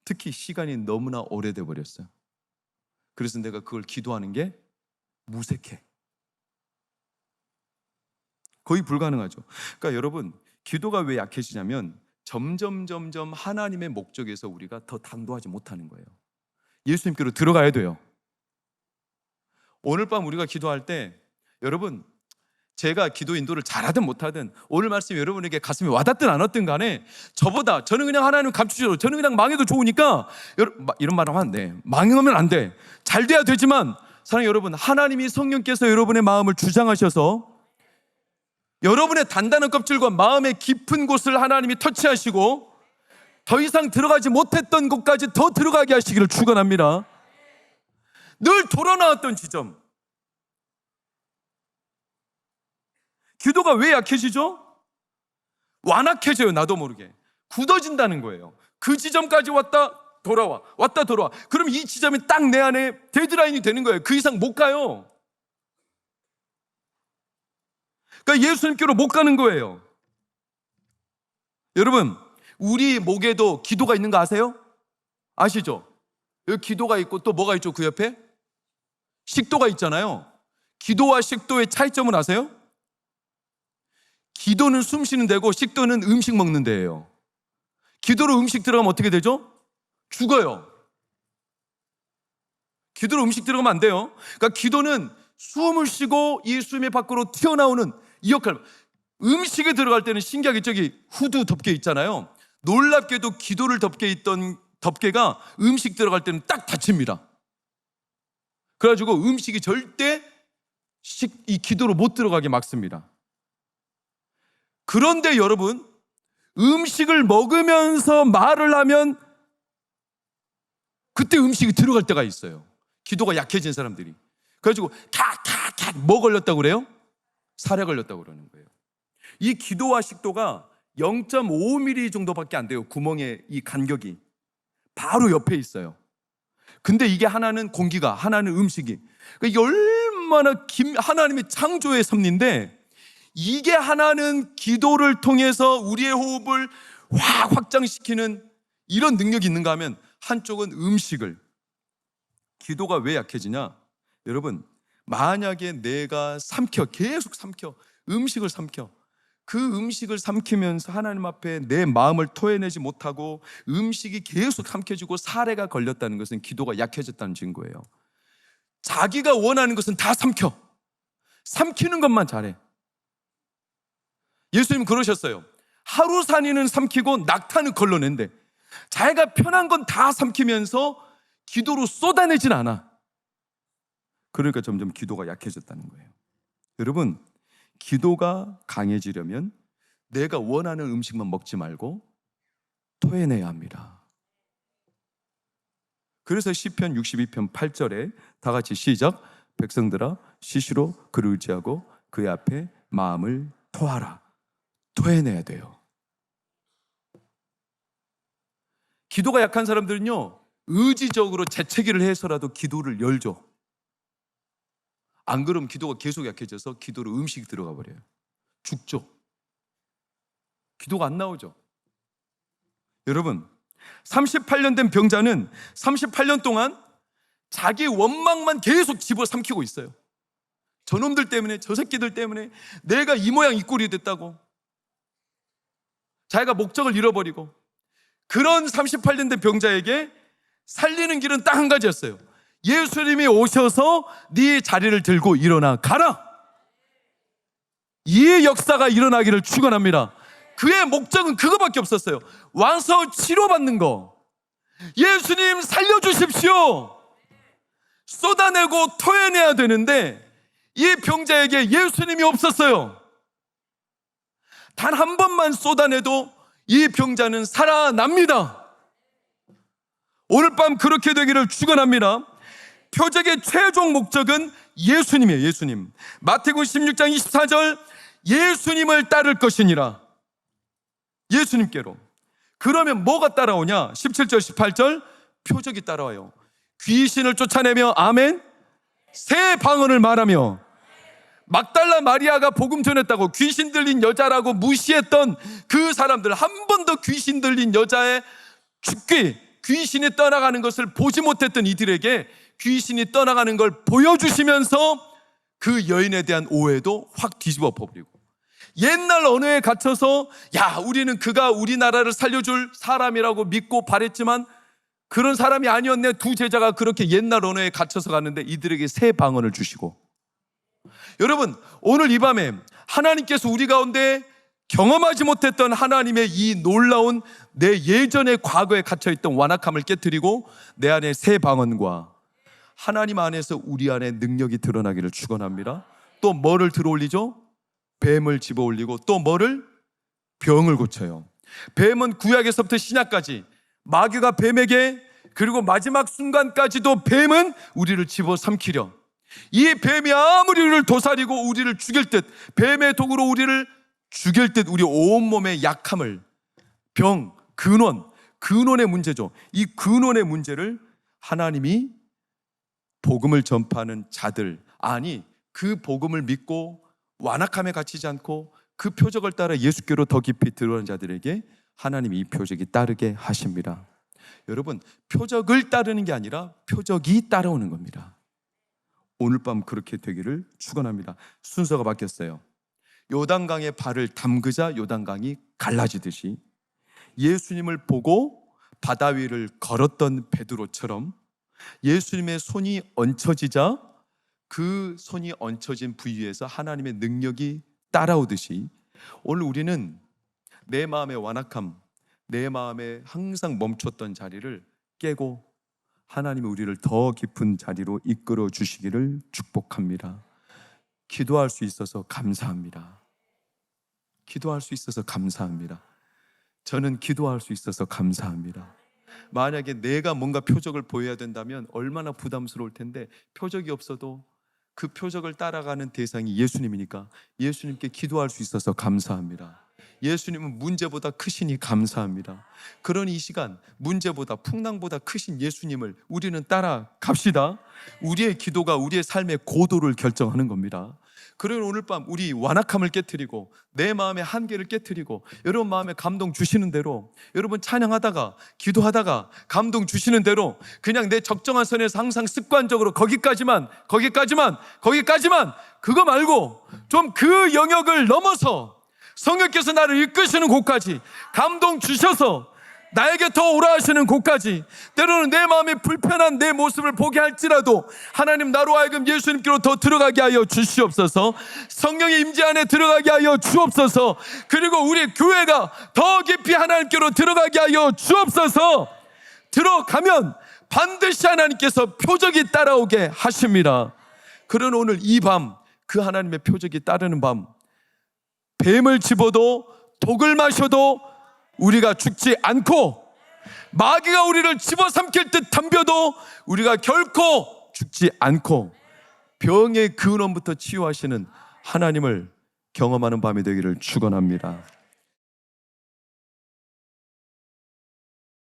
특히 시간이 너무나 오래돼 버렸어요. 그래서 내가 그걸 기도하는 게 무색해. 거의 불가능하죠. 그러니까 여러분, 기도가 왜 약해지냐면 점점 하나님의 목적에서 우리가 더 당도하지 못하는 거예요. 예수님께로 들어가야 돼요. 오늘 밤 우리가 기도할 때, 여러분, 제가 기도 인도를 잘하든 못하든 오늘 말씀이 여러분에게 가슴에 와닿든 안 왔든 간에 저보다, 저는 그냥 하나님 감추셔도, 저는 그냥 망해도 좋으니까, 이런 말 하면 안 돼. 망하면 안 돼. 잘 돼야 되지만, 사랑하는 여러분, 하나님이, 성령께서 여러분의 마음을 주장하셔서 여러분의 단단한 껍질과 마음의 깊은 곳을 하나님이 터치하시고 더 이상 들어가지 못했던 곳까지 더 들어가게 하시기를 축원합니다. 늘 돌아나왔던 지점. 기도가 왜 약해지죠? 완악해져요. 나도 모르게 굳어진다는 거예요. 그 지점까지 왔다 돌아와, 왔다 돌아와. 그럼 이 지점이 딱 내 안에 데드라인이 되는 거예요. 그 이상 못 가요. 그러니까 예수님께로 못 가는 거예요. 여러분, 우리 목에도 기도가 있는 거 아세요? 아시죠? 여기 기도가 있고 또 뭐가 있죠? 그 옆에 식도가 있잖아요. 기도와 식도의 차이점은 아세요? 기도는 숨 쉬는 데고 식도는 음식 먹는 데예요. 기도로 음식 들어가면 어떻게 되죠? 죽어요. 기도로 음식 들어가면 안 돼요. 그러니까 기도는 숨을 쉬고 이 숨이 밖으로 튀어나오는 이 역할. 음식에 들어갈 때는 신기하게 저기 후드 덮개 있잖아요. 놀랍게도 기도를 덮개 있던 덮개가 음식 들어갈 때는 딱 닫힙니다. 그래가지고 음식이 절대 이 기도로 못 들어가게 막습니다. 그런데 여러분, 음식을 먹으면서 말을 하면 그때 음식이 들어갈 때가 있어요. 기도가 약해진 사람들이. 그래가지고 탁탁탁 뭐 걸렸다고 그래요? 살에 걸렸다고 그러는 거예요. 이 기도와 식도가 0.5mm 정도밖에 안 돼요. 구멍의 이 간격이 바로 옆에 있어요. 근데 이게 하나는 공기가, 하나는 음식이, 그러니까 얼마나 하나님의 창조의 섭리인데, 이게 하나는 기도를 통해서 우리의 호흡을 확 확장시키는 이런 능력이 있는가 하면, 한쪽은 음식을. 기도가 왜 약해지냐? 여러분, 만약에 내가 계속 삼켜, 음식을 삼켜, 그 음식을 삼키면서 하나님 앞에 내 마음을 토해내지 못하고 음식이 계속 삼켜지고 사례가 걸렸다는 것은 기도가 약해졌다는 증거예요. 자기가 원하는 것은 다 삼키는 것만 잘해. 예수님 그러셨어요. 하루 산이는 삼키고 낙타는 걸러낸대. 자기가 편한 건 다 삼키면서 기도로 쏟아내진 않아. 그러니까 점점 기도가 약해졌다는 거예요. 여러분, 기도가 강해지려면 내가 원하는 음식만 먹지 말고 토해내야 합니다. 그래서 시편 62편 8절에 다 같이 시작. 백성들아 시시로 그를 의지하고 그의 앞에 마음을 토하라. 토해내야 돼요. 기도가 약한 사람들은요, 의지적으로 재채기를 해서라도 기도를 열죠. 안 그러면 기도가 계속 약해져서 기도로 음식이 들어가 버려요. 죽죠. 기도가 안 나오죠. 여러분, 38년 된 병자는 38년 동안 자기 원망만 계속 집어삼키고 있어요. 저놈들 때문에, 저 새끼들 때문에 내가 이 모양 이 꼴이 됐다고. 자기가 목적을 잃어버리고. 그런 38년 된 병자에게 살리는 길은 딱 한 가지였어요. 예수님이 오셔서 네 자리를 들고 일어나 가라. 이 역사가 일어나기를 축원합니다. 그의 목적은 그거밖에 없었어요. 와서 치료받는 거. 예수님 살려주십시오. 쏟아내고 토해내야 되는데 이 병자에게 예수님이 없었어요. 단 한 번만 쏟아내도 이 병자는 살아납니다. 오늘 밤 그렇게 되기를 축원합니다. 표적의 최종 목적은 예수님이에요. 예수님. 마태복음 16장 24절 예수님을 따를 것이니라. 예수님께로. 그러면 뭐가 따라오냐? 17절 18절 표적이 따라와요. 귀신을 쫓아내며 아멘 새 방언을 말하며. 막달라 마리아가 복음 전했다고 귀신 들린 여자라고 무시했던 그 사람들, 한 번도 귀신 들린 여자의 죽기, 귀신이 떠나가는 것을 보지 못했던 이들에게 귀신이 떠나가는 걸 보여주시면서 그 여인에 대한 오해도 확 뒤집어 버리고, 옛날 언어에 갇혀서 야 우리는 그가 우리나라를 살려줄 사람이라고 믿고 바랬지만 그런 사람이 아니었네. 두 제자가 그렇게 옛날 언어에 갇혀서 갔는데 이들에게 새 방언을 주시고. 여러분, 오늘 이 밤에 하나님께서 우리 가운데 경험하지 못했던 하나님의 이 놀라운 내 예전의 과거에 갇혀있던 완악함을 깨트리고 내 안에 새 방언과 하나님 안에서 우리 안에 능력이 드러나기를 축원합니다. 또 뭐를 들어올리죠? 뱀을 집어올리고 또 뭐를? 병을 고쳐요. 뱀은 구약에서부터 신약까지 마귀가 뱀에게, 그리고 마지막 순간까지도 뱀은 우리를 집어삼키려, 이 뱀이 아무리 우리를 도사리고 우리를 죽일 듯, 뱀의 독으로 우리를 죽일 듯 우리 온몸의 약함을, 병, 근원의 문제죠. 이 근원의 문제를 하나님이 복음을 전파하는 자들, 아니 그 복음을 믿고 완악함에 갇히지 않고 그 표적을 따라 예수께로 더 깊이 들어가는 자들에게 하나님이 이 표적이 따르게 하십니다. 여러분, 표적을 따르는 게 아니라 표적이 따라오는 겁니다. 오늘 밤 그렇게 되기를 축원합니다. 순서가 바뀌었어요. 요단강에 발을 담그자 요단강이 갈라지듯이 예수님을 보고 바다 위를 걸었던 베드로처럼 예수님의 손이 얹혀지자 그 손이 얹혀진 부위에서 하나님의 능력이 따라오듯이 오늘 우리는 내 마음의 완악함, 내 마음에 항상 멈췄던 자리를 깨고 하나님이 우리를 더 깊은 자리로 이끌어 주시기를 축복합니다. 기도할 수 있어서 감사합니다. 기도할 수 있어서 감사합니다. 저는 기도할 수 있어서 감사합니다. 만약에 내가 뭔가 표적을 보여야 된다면 얼마나 부담스러울 텐데, 표적이 없어도 그 표적을 따라가는 대상이 예수님이니까 예수님께 기도할 수 있어서 감사합니다. 예수님은 문제보다 크시니 감사합니다. 그러니 이 시간 문제보다, 풍랑보다 크신 예수님을 우리는 따라갑시다. 우리의 기도가 우리의 삶의 고도를 결정하는 겁니다. 그러니 오늘 밤 우리 완악함을 깨트리고 내 마음의 한계를 깨트리고 여러분 마음에 감동 주시는 대로, 여러분 찬양하다가 기도하다가 감동 주시는 대로 그냥 내 적정한 선에서 항상 습관적으로 거기까지만 그거 말고 좀 그 영역을 넘어서 성령께서 나를 이끄시는 곳까지, 감동 주셔서 나에게 더 오라 하시는 곳까지, 때로는 내 마음이 불편한 내 모습을 보게 할지라도 하나님, 나로 하여금 예수님께로 더 들어가게 하여 주시옵소서. 성령의 임재 안에 들어가게 하여 주옵소서. 그리고 우리 교회가 더 깊이 하나님께로 들어가게 하여 주옵소서. 들어가면 반드시 하나님께서 표적이 따라오게 하십니다. 그런 오늘 이 밤, 그 하나님의 표적이 따르는 밤, 뱀을 집어도 독을 마셔도 우리가 죽지 않고, 마귀가 우리를 집어삼킬 듯 덤벼도 우리가 결코 죽지 않고, 병의 근원부터 치유하시는 하나님을 경험하는 밤이 되기를 축원합니다.